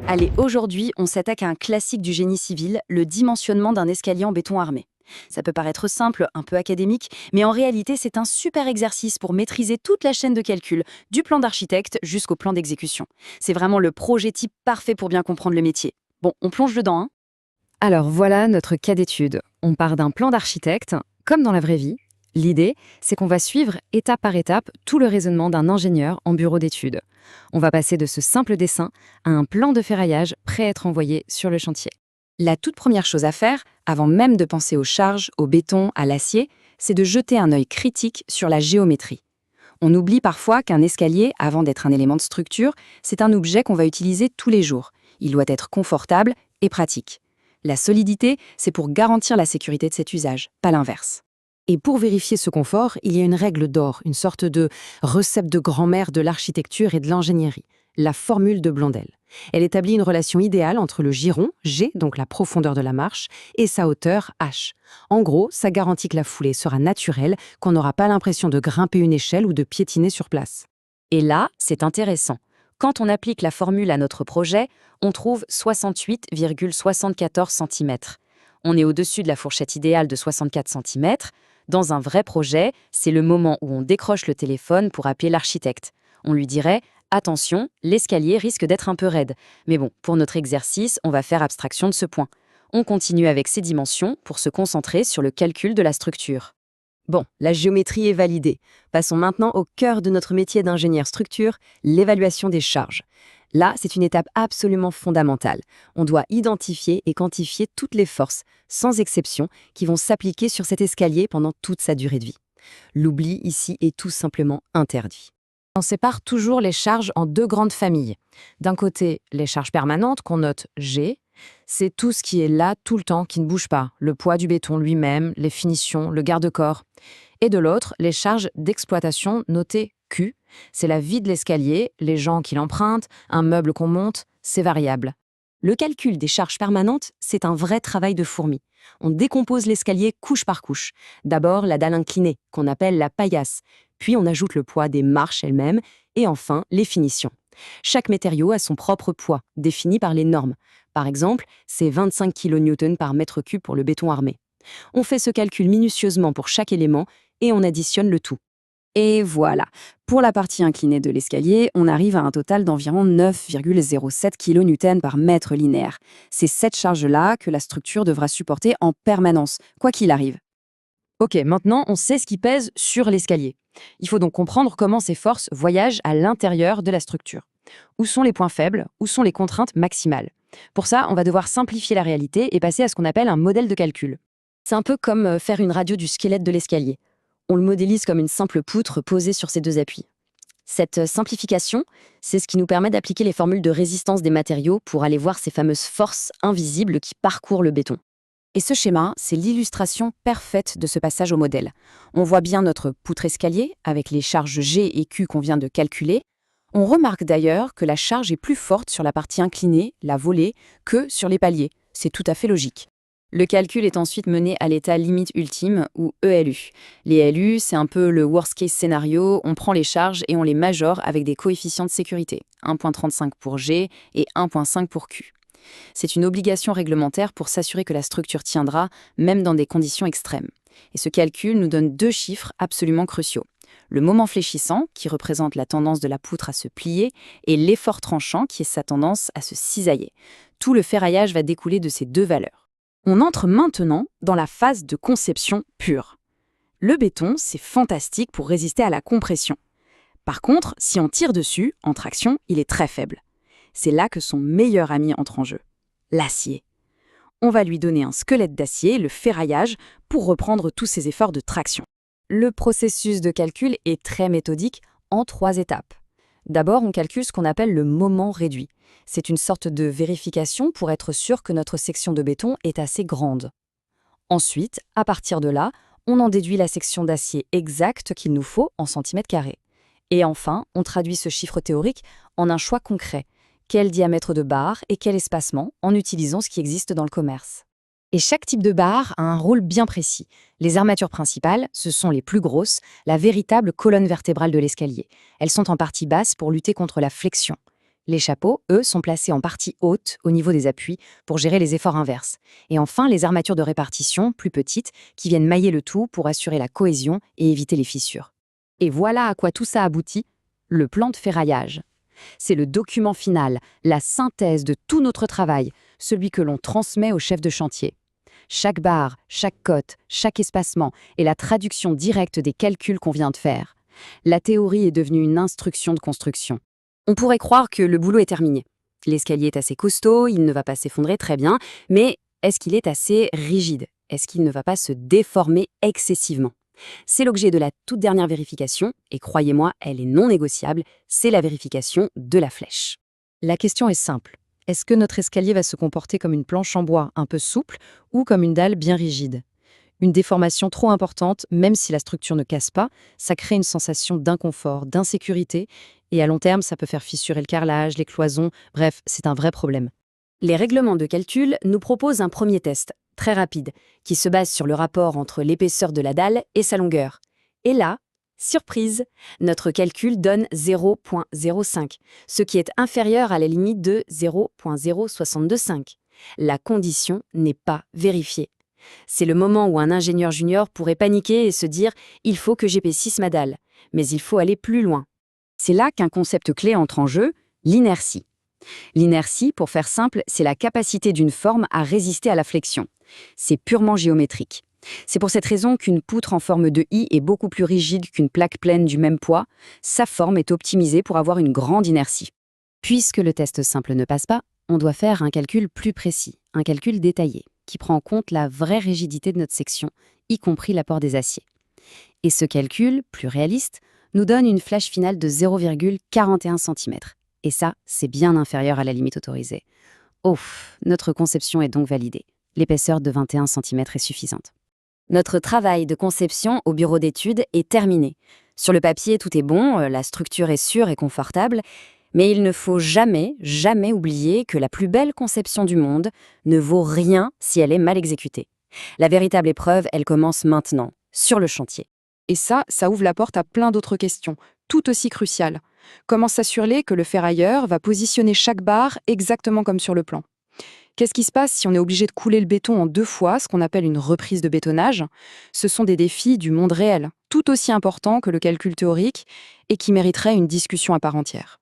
Allez, aujourd'hui, on s'attaque à un classique du génie civil, le dimensionnement d'un escalier en béton armé. Ça peut paraître simple, un peu académique, mais en réalité, c'est un super exercice pour maîtriser toute la chaîne de calcul, du plan d'architecte jusqu'au plan d'exécution. C'est vraiment le projet type parfait pour bien comprendre le métier. Bon, on plonge dedans, hein. Alors voilà notre cas d'étude. On part d'un plan d'architecte, comme dans la vraie vie. L'idée, c'est qu'on va suivre étape par étape tout le raisonnement d'un ingénieur en bureau d'études. On va passer de ce simple dessin à un plan de ferraillage prêt à être envoyé sur le chantier. La toute première chose à faire, avant même de penser aux charges, au béton, à l'acier, c'est de jeter un œil critique sur la géométrie. On oublie parfois qu'un escalier, avant d'être un élément de structure, c'est un objet qu'on va utiliser tous les jours. Il doit être confortable et pratique. La solidité, c'est pour garantir la sécurité de cet usage, pas l'inverse. Et pour vérifier ce confort, il y a une règle d'or, une sorte de recette de grand-mère de l'architecture et de l'ingénierie, la formule de Blondel. Elle établit une relation idéale entre le giron, G, donc la profondeur de la marche, et sa hauteur, H. En gros, ça garantit que la foulée sera naturelle, qu'on n'aura pas l'impression de grimper une échelle ou de piétiner sur place. Et là, c'est intéressant. Quand on applique la formule à notre projet, on trouve 68,74 cm. On est au-dessus de la fourchette idéale de 64 cm. Dans un vrai projet, c'est le moment où on décroche le téléphone pour appeler l'architecte. On lui dirait « Attention, l'escalier risque d'être un peu raide ». Mais bon, pour notre exercice, on va faire abstraction de ce point. On continue avec ces dimensions pour se concentrer sur le calcul de la structure. Bon, la géométrie est validée. Passons maintenant au cœur de notre métier d'ingénieur structure, l'évaluation des charges. Là, c'est une étape absolument fondamentale. On doit identifier et quantifier toutes les forces, sans exception, qui vont s'appliquer sur cet escalier pendant toute sa durée de vie. L'oubli ici est tout simplement interdit. On sépare toujours les charges en deux grandes familles. D'un côté, les charges permanentes qu'on note G. C'est tout ce qui est là tout le temps, qui ne bouge pas. Le poids du béton lui-même, les finitions, le garde-corps. Et de l'autre, les charges d'exploitation notées Q. C'est la vie de l'escalier, les gens qui l'empruntent, un meuble qu'on monte, c'est variable. Le calcul des charges permanentes, c'est un vrai travail de fourmi. On décompose l'escalier couche par couche. D'abord, la dalle inclinée, qu'on appelle la paillasse. Puis on ajoute le poids des marches elles-mêmes. Et enfin, les finitions. Chaque matériau a son propre poids, défini par les normes. Par exemple, c'est 25 kN par mètre cube pour le béton armé. On fait ce calcul minutieusement pour chaque élément et on additionne le tout. Et voilà, pour la partie inclinée de l'escalier, on arrive à un total d'environ 9,07 kN par mètre linéaire. C'est cette charge-là que la structure devra supporter en permanence, quoi qu'il arrive. Ok, maintenant on sait ce qui pèse sur l'escalier. Il faut donc comprendre comment ces forces voyagent à l'intérieur de la structure. Où sont les points faibles? Où sont les contraintes maximales? Pour ça, on va devoir simplifier la réalité et passer à ce qu'on appelle un modèle de calcul. C'est un peu comme faire une radio du squelette de l'escalier. On le modélise comme une simple poutre posée sur ses deux appuis. Cette simplification, c'est ce qui nous permet d'appliquer les formules de résistance des matériaux pour aller voir ces fameuses forces invisibles qui parcourent le béton. Et ce schéma, c'est l'illustration parfaite de ce passage au modèle. On voit bien notre poutre escalier, avec les charges G et Q qu'on vient de calculer. On remarque d'ailleurs que la charge est plus forte sur la partie inclinée, la volée, que sur les paliers. C'est tout à fait logique. Le calcul est ensuite mené à l'état limite ultime, ou ELU. Les ELU, c'est un peu le worst case scénario, on prend les charges et on les majore avec des coefficients de sécurité, 1,35 pour G et 1,5 pour Q. C'est une obligation réglementaire pour s'assurer que la structure tiendra, même dans des conditions extrêmes. Et ce calcul nous donne deux chiffres absolument cruciaux. Le moment fléchissant, qui représente la tendance de la poutre à se plier, et l'effort tranchant, qui est sa tendance à se cisailler. Tout le ferraillage va découler de ces deux valeurs. On entre maintenant dans la phase de conception pure. Le béton, c'est fantastique pour résister à la compression. Par contre, si on tire dessus, en traction, il est très faible. C'est là que son meilleur ami entre en jeu, l'acier. On va lui donner un squelette d'acier, le ferraillage, pour reprendre tous ses efforts de traction. Le processus de calcul est très méthodique en 3 étapes. D'abord, on calcule ce qu'on appelle le moment réduit. C'est une sorte de vérification pour être sûr que notre section de béton est assez grande. Ensuite, à partir de là, on en déduit la section d'acier exacte qu'il nous faut en centimètres carrés. Et enfin, on traduit ce chiffre théorique en un choix concret. Quel diamètre de barre et quel espacement en utilisant ce qui existe dans le commerce. Et chaque type de barre a un rôle bien précis. Les armatures principales, ce sont les plus grosses, la véritable colonne vertébrale de l'escalier. Elles sont en partie basse pour lutter contre la flexion. Les chapeaux, eux, sont placés en partie haute au niveau des appuis pour gérer les efforts inverses. Et enfin, les armatures de répartition, plus petites, qui viennent mailler le tout pour assurer la cohésion et éviter les fissures. Et voilà à quoi tout ça aboutit, le plan de ferraillage. C'est le document final, la synthèse de tout notre travail, celui que l'on transmet au chef de chantier. Chaque barre, chaque cote, chaque espacement est la traduction directe des calculs qu'on vient de faire. La théorie est devenue une instruction de construction. On pourrait croire que le boulot est terminé. L'escalier est assez costaud, il ne va pas s'effondrer très bien, mais est-ce qu'il est assez rigide? Est-ce qu'il ne va pas se déformer excessivement? C'est l'objet de la toute dernière vérification, et croyez-moi, elle est non négociable, c'est la vérification de la flèche. La question est simple. Est-ce que notre escalier va se comporter comme une planche en bois un peu souple ou comme une dalle bien rigide? Une déformation trop importante, même si la structure ne casse pas, ça crée une sensation d'inconfort, d'insécurité, et à long terme, ça peut faire fissurer le carrelage, les cloisons, bref, c'est un vrai problème. Les règlements de calcul nous proposent un premier test, très rapide, qui se base sur le rapport entre l'épaisseur de la dalle et sa longueur. Et là, surprise, notre calcul donne 0,05, ce qui est inférieur à la limite de 0,0625. La condition n'est pas vérifiée. C'est le moment où un ingénieur junior pourrait paniquer et se dire « il faut que j'épaississe ma dalle ». Mais il faut aller plus loin. C'est là qu'un concept clé entre en jeu, l'inertie. L'inertie, pour faire simple, c'est la capacité d'une forme à résister à la flexion. C'est purement géométrique. C'est pour cette raison qu'une poutre en forme de I est beaucoup plus rigide qu'une plaque pleine du même poids. Sa forme est optimisée pour avoir une grande inertie. Puisque le test simple ne passe pas, on doit faire un calcul plus précis, un calcul détaillé, qui prend en compte la vraie rigidité de notre section, y compris l'apport des aciers. Et ce calcul, plus réaliste, nous donne une flèche finale de 0,41 cm. Et ça, c'est bien inférieur à la limite autorisée. Ouf, notre conception est donc validée. L'épaisseur de 21 cm est suffisante. Notre travail de conception au bureau d'études est terminé. Sur le papier, tout est bon, la structure est sûre et confortable, mais il ne faut jamais, jamais oublier que la plus belle conception du monde ne vaut rien si elle est mal exécutée. La véritable épreuve, elle commence maintenant, sur le chantier. Et ça ouvre la porte à plein d'autres questions, tout aussi cruciales. Comment s'assurer que le ferrailleur va positionner chaque barre exactement comme sur le plan? Qu'est-ce qui se passe si on est obligé de couler le béton en 2 fois, ce qu'on appelle une reprise de bétonnage? Ce sont des défis du monde réel, tout aussi importants que le calcul théorique et qui mériteraient une discussion à part entière.